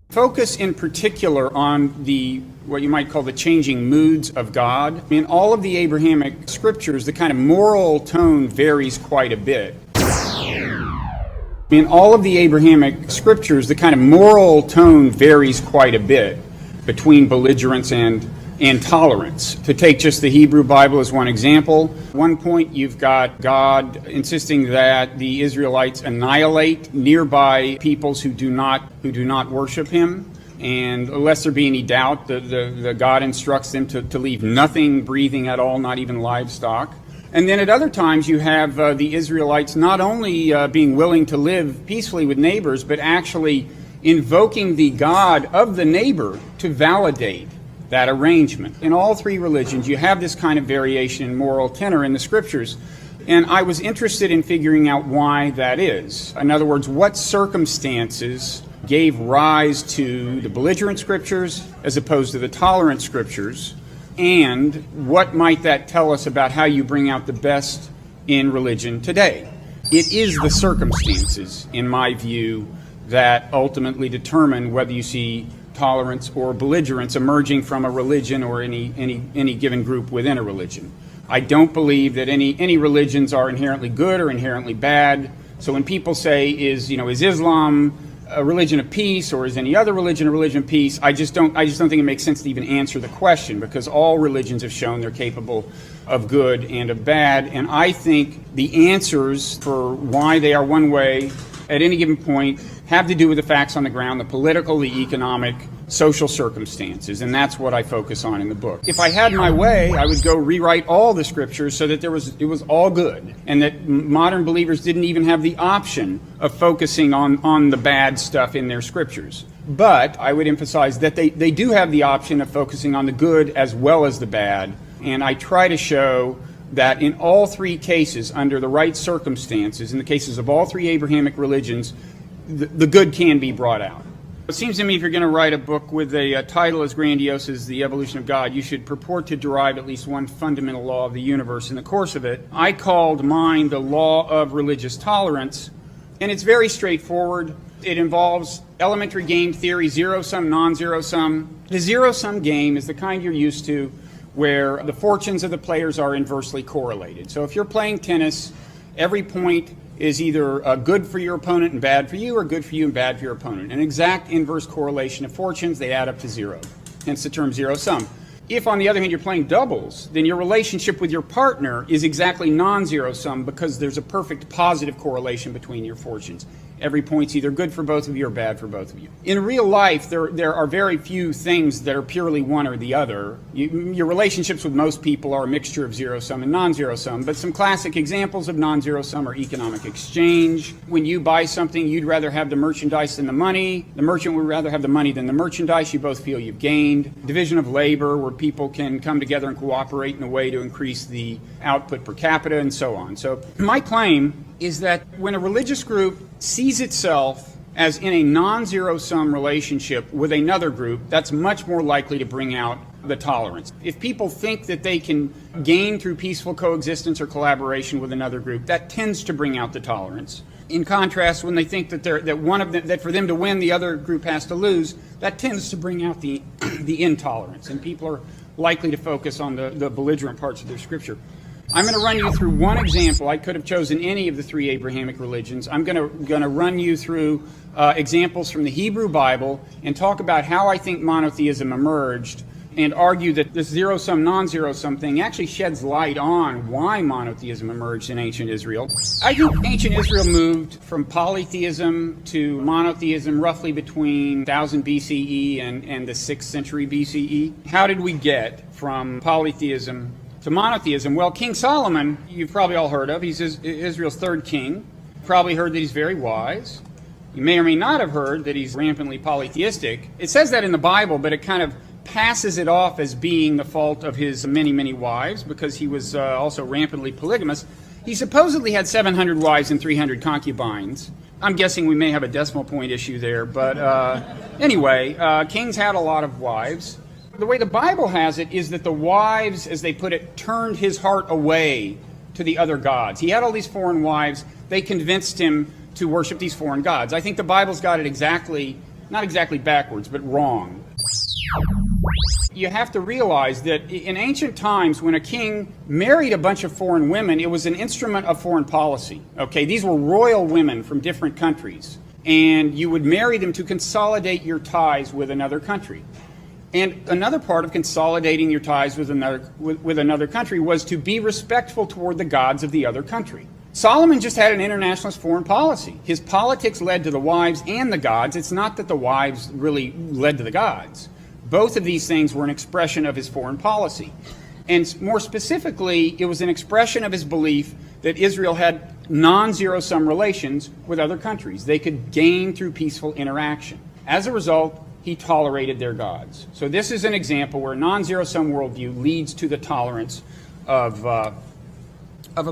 Focus in particular on what you might call the changing moods of God. In all of the Abrahamic scriptures, the kind of moral tone varies quite a bit. In all of the Abrahamic scriptures, the kind of moral tone varies quite a bit between belligerence and tolerance. To take just the Hebrew Bible as one example, one point you've got God insisting that the Israelites annihilate nearby peoples who do not worship him, and lest there be any doubt, the God instructs them to leave nothing breathing at all, not even livestock. And then at other times you have the Israelites not only being willing to live peacefully with neighbors, but actually invoking the God of the neighbor to validate that arrangement. In all three religions, you have this kind of variation in moral tenor in the scriptures. And I was interested in figuring out why that is. In other words, what circumstances gave rise to the belligerent scriptures as opposed to the tolerant scriptures, and what might that tell us about how you bring out the best in religion today? It is the circumstances, in my view, that ultimately determine whether you see tolerance or belligerence emerging from a religion or any given group within a religion. I don't believe that any religions are inherently good or inherently bad. So when people say, is Islam a religion of peace, or is any other religion a religion of peace, I just don't think it makes sense to even answer the question, because all religions have shown they're capable of good and of bad. And I think the answers for why they are one way at any given point have to do with the facts on the ground, the political, the economic, social circumstances, and that's what I focus on in the book. If I had my way, I would go rewrite all the scriptures so that it was all good, and that modern believers didn't even have the option of focusing on the bad stuff in their scriptures. But I would emphasize that they do have the option of focusing on the good as well as the bad, and I try to show that in all three cases, under the right circumstances, in the cases of all three Abrahamic religions, the good can be brought out. It seems to me if you're going to write a book with a title as grandiose as The Evolution of God, you should purport to derive at least one fundamental law of the universe in the course of it. I called mine the law of religious tolerance, and it's very straightforward. It involves elementary game theory, zero-sum, non-zero-sum. The zero-sum game is the kind you're used to, where the fortunes of the players are inversely correlated. So if you're playing tennis, every point is either good for your opponent and bad for you, or good for you and bad for your opponent. An exact inverse correlation of fortunes, they add up to zero, hence the term zero-sum. If, on the other hand, you're playing doubles, then your relationship with your partner is exactly non-zero-sum, because there's a perfect positive correlation between your fortunes. Every point's either good for both of you or bad for both of you. In real life, there are very few things that are purely one or the other. Your relationships with most people are a mixture of zero-sum and non-zero-sum, but some classic examples of non-zero-sum are economic exchange. When you buy something, you'd rather have the merchandise than the money. The merchant would rather have the money than the merchandise. You both feel you've gained. Division of labor, where people can come together and cooperate in a way to increase the output per capita, and so on. So my claim is that when a religious group sees itself as in a non-zero-sum relationship with another group, that's much more likely to bring out the tolerance. If people think that they can gain through peaceful coexistence or collaboration with another group, that tends to bring out the tolerance. In contrast, when they think that for them to win, the other group has to lose, that tends to bring out the intolerance, and people are likely to focus on the belligerent parts of their scripture. I'm going to run you through one example. I could have chosen any of the three Abrahamic religions. I'm going to run you through examples from the Hebrew Bible and talk about how I think monotheism emerged, and argue that this zero-sum, non-zero-sum thing actually sheds light on why monotheism emerged in ancient Israel. I think ancient Israel moved from polytheism to monotheism roughly between 1000 BCE and the 6th century BCE. How did we get from polytheism to monotheism? Well, King Solomon, you've probably all heard of. He's Israel's third king. You've probably heard that he's very wise. You may or may not have heard that he's rampantly polytheistic. It says that in the Bible, but it kind of passes it off as being the fault of his many, many wives, because he was also rampantly polygamous. He supposedly had 700 wives and 300 concubines. I'm guessing we may have a decimal point issue there, but anyway, kings had a lot of wives. The way the Bible has it is that the wives, as they put it, turned his heart away to the other gods. He had all these foreign wives. They convinced him to worship these foreign gods. I think the Bible's got it exactly not exactly backwards, but wrong. You have to realize that in ancient times, when a king married a bunch of foreign women, it was an instrument of foreign policy. Okay, these were royal women from different countries, and you would marry them to consolidate your ties with another country. And another part of consolidating your ties with another country was to be respectful toward the gods of the other country. Solomon just had an internationalist foreign policy. His politics led to the wives and the gods. It's not that the wives really led to the gods. Both of these things were an expression of his foreign policy. And more specifically, it was an expression of his belief that Israel had non-zero-sum relations with other countries. They could gain through peaceful interaction. As a result, he tolerated their gods. So this is an example where a non-zero-sum worldview leads to the tolerance of a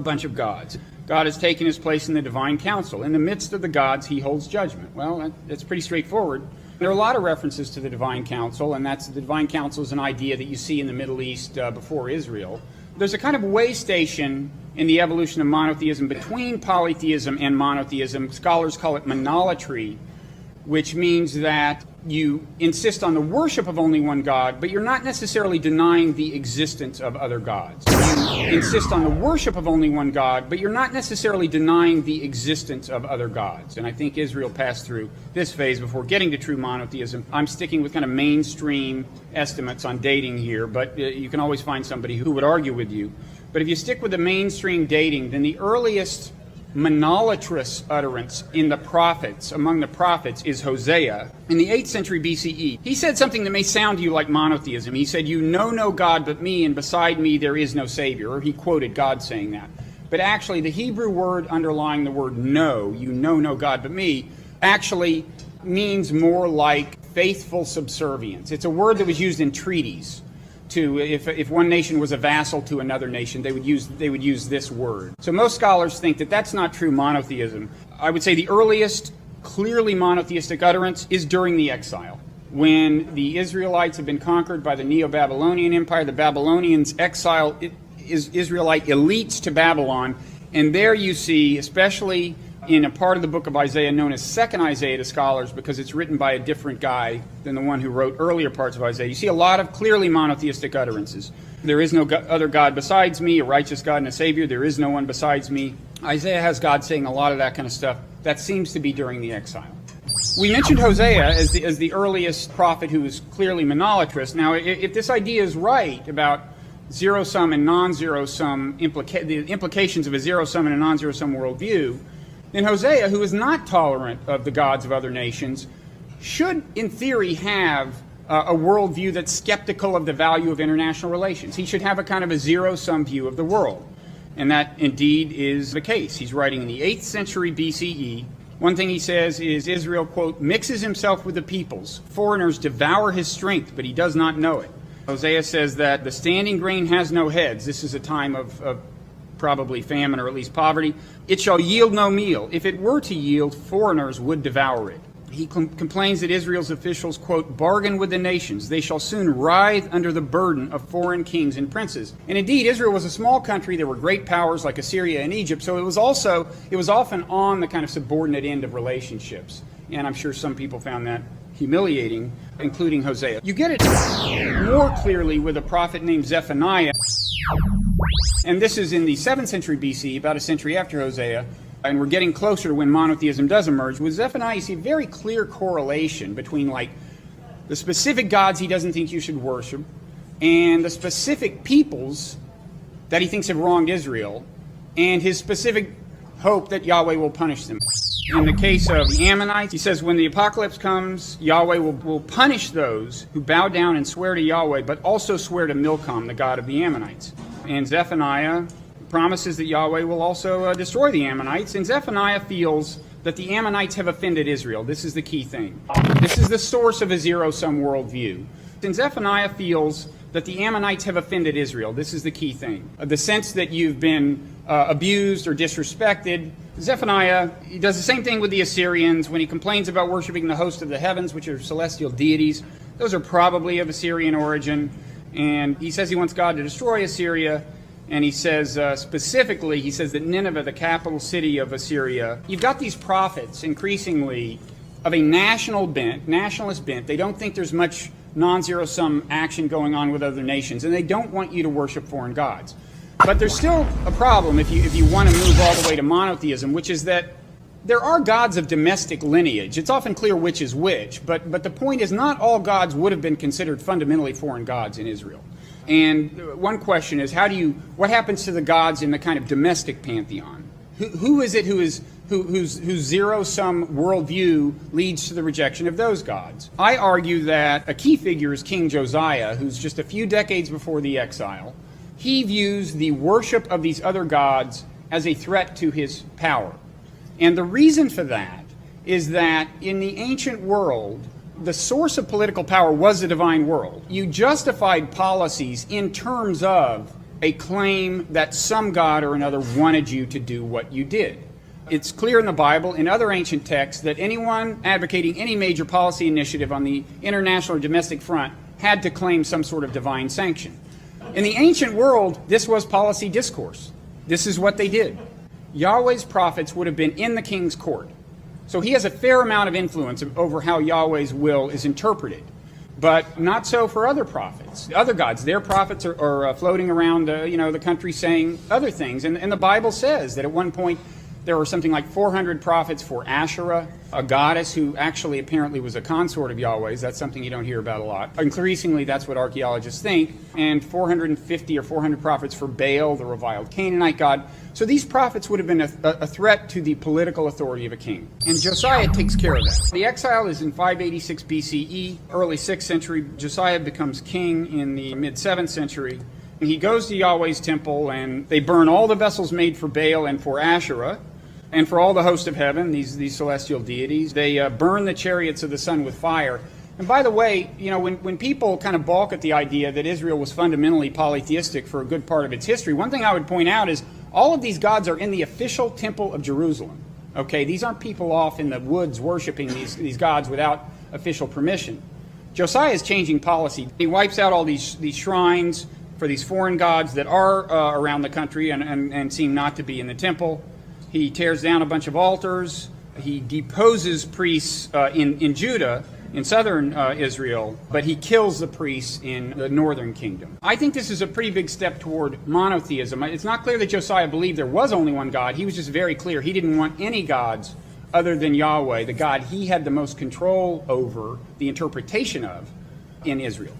bunch of gods. God has taken his place in the divine council. In the midst of the gods, he holds judgment. Well, that's pretty straightforward. There are a lot of references to the divine council, and the divine council is an idea that you see in the Middle East before Israel. There's a kind of way station in the evolution of monotheism between polytheism and monotheism. Scholars call it monolatry, which means that you insist on the worship of only one God, but you're not necessarily denying the existence of other gods. You insist on the worship of only one God, but you're not necessarily denying the existence of other gods. And I think Israel passed through this phase before getting to true monotheism. I'm sticking with kind of mainstream estimates on dating here, but you can always find somebody who would argue with you. But if you stick with the mainstream dating, then the earliest monolatrous utterance in the prophets, among the prophets, is Hosea. In the 8th century BCE, he said something that may sound to you like monotheism. He said, "You know no God but me, and beside me there is no Savior." Or he quoted God saying that. But actually, the Hebrew word underlying the word "know," "you know no God but me," actually means more like faithful subservience. It's a word that was used in treaties. If one nation was a vassal to another nation, they would use this word. So most scholars think that that's not true monotheism. I would say the earliest clearly monotheistic utterance is during the exile. When the Israelites have been conquered by the Neo-Babylonian Empire, the Babylonians exile Israelite elites to Babylon, and there you see, especially in a part of the book of Isaiah known as Second Isaiah to scholars because it's written by a different guy than the one who wrote earlier parts of Isaiah. You see a lot of clearly monotheistic utterances. There is no other God besides me, a righteous God and a Savior. There is no one besides me. Isaiah has God saying a lot of that kind of stuff. That seems to be during the exile. We mentioned Hosea as the earliest prophet who was clearly monolatrous. Now, if this idea is right about zero-sum and non-zero-sum, the implications of a zero-sum and a non-zero-sum worldview, then Hosea, who is not tolerant of the gods of other nations, should, in theory, have a worldview that's skeptical of the value of international relations. He should have a kind of a zero-sum view of the world. And that, indeed, is the case. He's writing in the 8th century BCE. One thing he says is Israel, quote, mixes himself with the peoples. Foreigners devour his strength, but he does not know it. Hosea says that the standing grain has no heads. This is a time of probably famine or at least poverty. It shall yield no meal. If it were to yield, foreigners would devour it. He complains that Israel's officials, quote, bargain with the nations. They shall soon writhe under the burden of foreign kings and princes. And indeed, Israel was a small country. There were great powers like Assyria and Egypt. So it was often on the kind of subordinate end of relationships. And I'm sure some people found that humiliating, including Hosea. You get it more clearly with a prophet named Zephaniah. And this is in the 7th century BC, about a century after Hosea, and we're getting closer to when monotheism does emerge. With Zephaniah, you see a very clear correlation between, like, the specific gods he doesn't think you should worship and the specific peoples that he thinks have wronged Israel and his specific hope that Yahweh will punish them. In the case of the Ammonites, he says when the apocalypse comes, Yahweh will punish those who bow down and swear to Yahweh, but also swear to Milcom, the god of the Ammonites. And Zephaniah promises that Yahweh will also destroy the Ammonites, and Zephaniah feels that the Ammonites have offended Israel. This is the key thing. This is the source of a zero-sum worldview. And Zephaniah feels that the Ammonites have offended Israel. This is the key thing. The sense that you've been abused or disrespected. Zephaniah, he does the same thing with the Assyrians when he complains about worshiping the host of the heavens, which are celestial deities. Those are probably of Assyrian origin. And he says he wants God to destroy Assyria. And he says specifically, he says that Nineveh, the capital city of Assyria, you've got these prophets increasingly of a nationalist bent. They don't think there's much non-zero-sum action going on with other nations, and they don't want you to worship foreign gods. But there's still a problem if you want to move all the way to monotheism, which is that there are gods of domestic lineage. It's often clear which is which, but the point is not all gods would have been considered fundamentally foreign gods in Israel. And one question is, what happens to the gods in the kind of domestic pantheon? Who is it whose zero-sum worldview leads to the rejection of those gods? I argue that a key figure is King Josiah, who's just a few decades before the exile. He views the worship of these other gods as a threat to his power. And the reason for that is that in the ancient world, the source of political power was the divine world. You justified policies in terms of a claim that some god or another wanted you to do what you did. It's clear in the Bible, in other ancient texts, that anyone advocating any major policy initiative on the international or domestic front had to claim some sort of divine sanction. In the ancient world, this was policy discourse. This is what they did. Yahweh's prophets would have been in the king's court. So he has a fair amount of influence over how Yahweh's will is interpreted. But not so for other prophets, other gods. Their prophets are floating around the country saying other things. And the Bible says that at one point there were something like 400 prophets for Asherah, a goddess who actually apparently was a consort of Yahweh's. That's something you don't hear about a lot. Increasingly, that's what archaeologists think. And 450 or 400 prophets for Baal, the reviled Canaanite god. So these prophets would have been a threat to the political authority of a king. And Josiah takes care of that. The exile is in 586 BCE, early 6th century. Josiah becomes king in the mid-7th century. And he goes to Yahweh's temple, and they burn all the vessels made for Baal and for Asherah, and for all the host of heaven, these celestial deities. They burn the chariots of the sun with fire. And by the way, when people kind of balk at the idea that Israel was fundamentally polytheistic for a good part of its history, one thing I would point out is all of these gods are in the official temple of Jerusalem. Okay, these aren't people off in the woods worshiping these gods without official permission. Josiah is changing policy. He wipes out all these shrines for these foreign gods that are around the country and seem not to be in the temple. He tears down a bunch of altars. He deposes priests in Judah, in southern Israel, but he kills the priests in the northern kingdom. I think this is a pretty big step toward monotheism. It's not clear that Josiah believed there was only one God. He was just very clear. He didn't want any gods other than Yahweh, the God he had the most control over the interpretation of in Israel.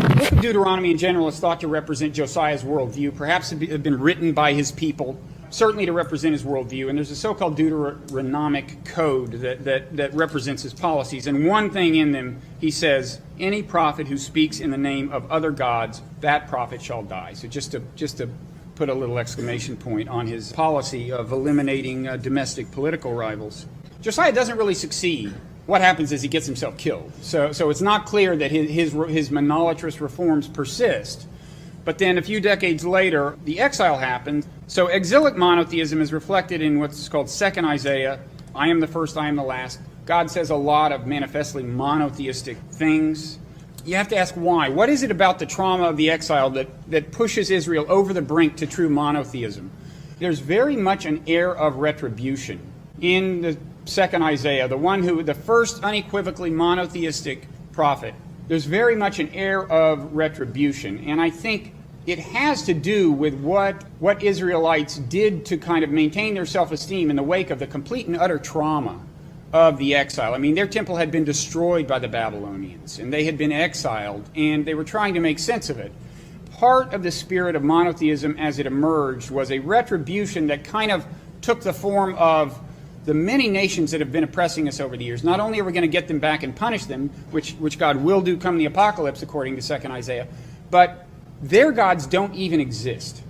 The book of Deuteronomy in general is thought to represent Josiah's worldview. Perhaps it had been written by his people, certainly to represent his worldview. And there's a so-called Deuteronomic code that represents his policies. And one thing in them, he says, any prophet who speaks in the name of other gods, that prophet shall die. So just to put a little exclamation point on his policy of eliminating domestic political rivals. Josiah doesn't really succeed. What happens is he gets himself killed. So it's not clear that his monolatrous reforms persist. But then a few decades later, the exile happens. So exilic monotheism is reflected in what's called 2nd Isaiah. I am the first, I am the last. God says a lot of manifestly monotheistic things. You have to ask why. What is it about the trauma of the exile that pushes Israel over the brink to true monotheism? There's very much an air of retribution in the 2nd Isaiah, the first unequivocally monotheistic prophet. There's very much an air of retribution, and I think it has to do with what Israelites did to kind of maintain their self-esteem in the wake of the complete and utter trauma of the exile. I mean, their temple had been destroyed by the Babylonians, and they had been exiled, and they were trying to make sense of it. Part of the spirit of monotheism as it emerged was a retribution that kind of took the form of the many nations that have been oppressing us over the years. Not only are we going to get them back and punish them, which God will do come the apocalypse, according to 2nd Isaiah, but their gods don't even exist.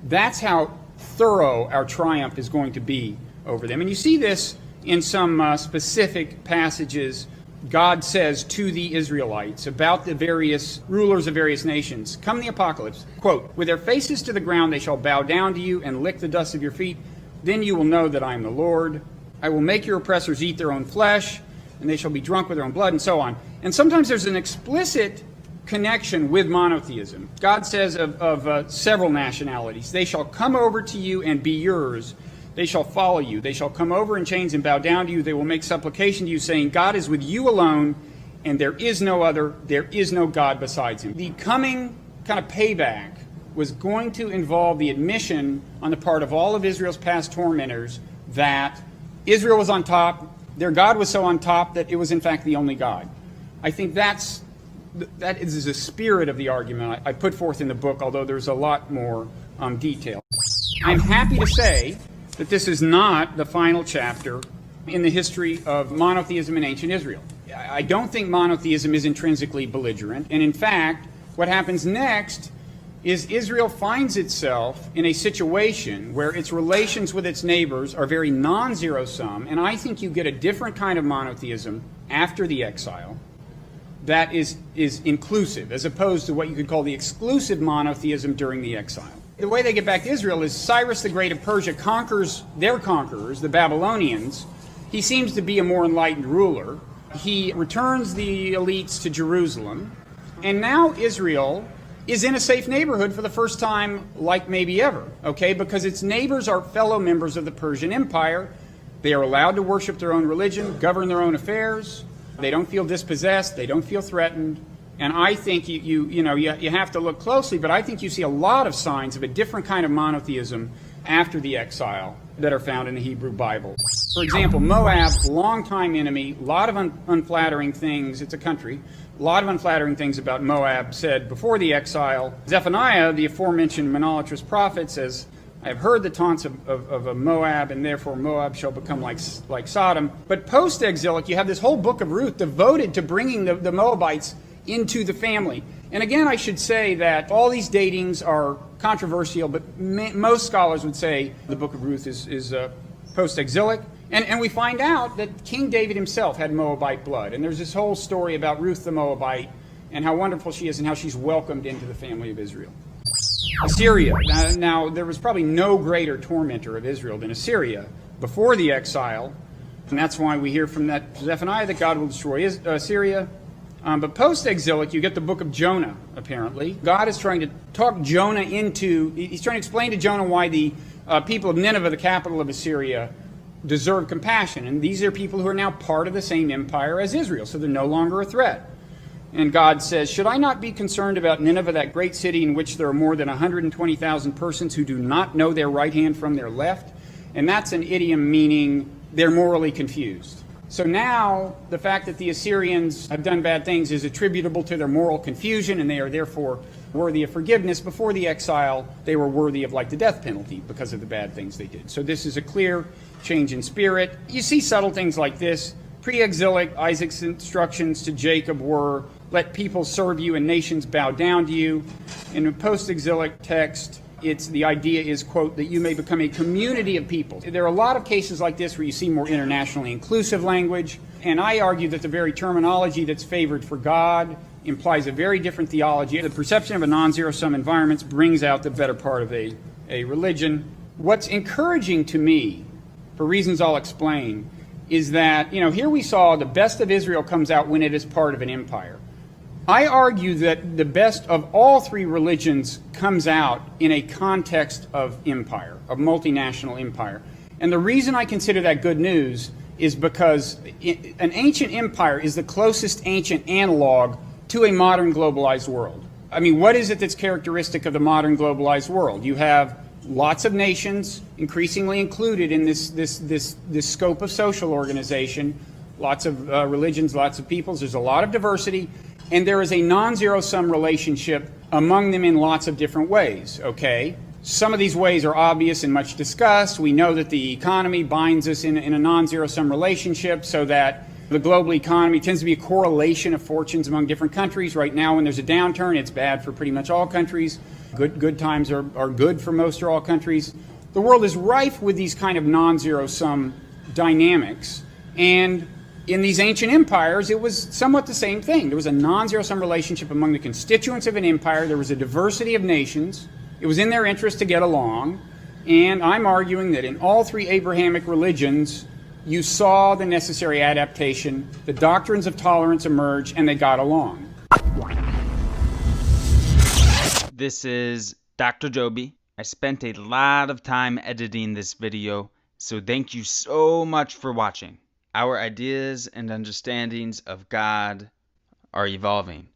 That's how thorough our triumph is going to be over them. And you see this in some specific passages. God says to the Israelites about the various rulers of various nations, come the apocalypse, quote, with their faces to the ground they shall bow down to you and lick the dust of your feet. Then you will know that I am the Lord. I will make your oppressors eat their own flesh, and they shall be drunk with their own blood, and so on. And sometimes there's an explicit connection with monotheism. God says of several nationalities, they shall come over to you and be yours. they shall follow you. They shall come over in chains and bow down to you. They will make supplication to you, saying, God is with you alone, and there is no other. There is no God besides him. The coming kind of payback was going to involve the admission on the part of all of Israel's past tormentors that Israel was on top, their God was so on top that it was in fact the only God. I think that is the spirit of the argument I put forth in the book, although there's a lot more detail. I'm happy to say that this is not the final chapter in the history of monotheism in ancient Israel. I don't think monotheism is intrinsically belligerent, and in fact, what happens next is Israel finds itself in a situation where its relations with its neighbors are very non-zero-sum, and I think you get a different kind of monotheism after the exile that is inclusive, as opposed to what you could call the exclusive monotheism during the exile. The way they get back to Israel is Cyrus the Great of Persia conquers their conquerors, the Babylonians. He seems to be a more enlightened ruler. He returns the elites to Jerusalem, and now Israel is in a safe neighborhood for the first time like maybe ever, okay? Because its neighbors are fellow members of the Persian Empire. They are allowed to worship their own religion, govern their own affairs. They don't feel dispossessed. They don't feel threatened. And I think you have to look closely, but I think you see a lot of signs of a different kind of monotheism after the exile that are found in the Hebrew Bible. For example, Moab, longtime enemy, a lot of unflattering things. It's a country. A lot of unflattering things about Moab said before the exile. Zephaniah, the aforementioned monolatrous prophet, says, I have heard the taunts of Moab, and therefore Moab shall become like Sodom. But post-exilic, you have this whole book of Ruth devoted to bringing the Moabites into the family. And again, I should say that all these datings are controversial, but most scholars would say the book of Ruth is post-exilic. And we find out that King David himself had Moabite blood. And there's this whole story about Ruth the Moabite and how wonderful she is and how she's welcomed into the family of Israel. Assyria. Now, there was probably no greater tormentor of Israel than Assyria before the exile. And that's why we hear from that Zephaniah that God will destroy Assyria. But post-exilic, you get the book of Jonah, apparently. God is trying to talk Jonah he's trying to explain to Jonah why the people of Nineveh, the capital of Assyria, deserve compassion. And these are people who are now part of the same empire as Israel, so they're no longer a threat. And God says, should I not be concerned about Nineveh, that great city in which there are more than 120,000 persons who do not know their right hand from their left? And that's an idiom meaning they're morally confused. So now the fact that the Assyrians have done bad things is attributable to their moral confusion, and they are therefore worthy of forgiveness. Before the exile, they were worthy of the death penalty because of the bad things they did. So this is a clear change in spirit. You see subtle things like this. Pre-exilic, Isaac's instructions to Jacob were, let people serve you and nations bow down to you. In a post-exilic text, the idea is, quote, that you may become a community of people. There are a lot of cases like this where you see more internationally inclusive language, and I argue that the very terminology that's favored for God implies a very different theology. The perception of a non-zero-sum environment brings out the better part of a religion. What's encouraging to me, for reasons I'll explain, is that, here we saw the best of Israel comes out when it is part of an empire. I argue that the best of all three religions comes out in a context of empire, of multinational empire. And the reason I consider that good news is because an ancient empire is the closest ancient analog to a modern globalized world. I mean, what is it that's characteristic of the modern globalized world? You have lots of nations increasingly included in this scope of social organization, lots of religions, lots of peoples. There's a lot of diversity. And there is a non-zero-sum relationship among them in lots of different ways, okay? Some of these ways are obvious and much discussed. We know that the economy binds us in a non-zero-sum relationship so that the global economy tends to be a correlation of fortunes among different countries. Right now, when there's a downturn, it's bad for pretty much all countries. Good times are good for most or all countries. The world is rife with these kind of non-zero-sum dynamics. And in these ancient empires, it was somewhat the same thing. There was a non-zero-sum relationship among the constituents of an empire. There was a diversity of nations. It was in their interest to get along. And I'm arguing that in all three Abrahamic religions, you saw the necessary adaptation. The doctrines of tolerance emerge, and they got along. This is Dr. Joby. I spent a lot of time editing this video, So thank you so much for watching. Our ideas and understandings of God are evolving.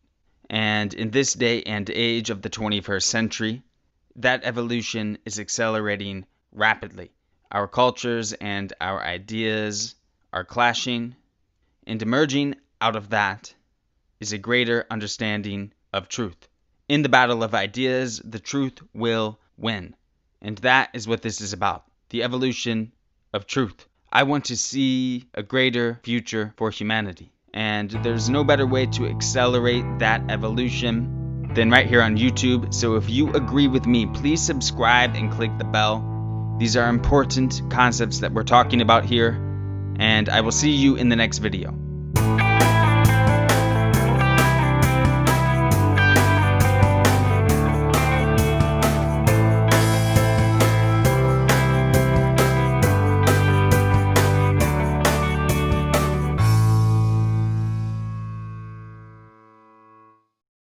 And in this day and age of the 21st century, that evolution is accelerating rapidly. Our cultures and our ideas are clashing, and emerging out of that is a greater understanding of truth. In the battle of ideas, the truth will win. And that is what this is about, the evolution of truth. I want to see a greater future for humanity. And there's no better way to accelerate that evolution than right here on YouTube. So if you agree with me, please subscribe and click the bell. These are important concepts that we're talking about here. And I will see you in the next video.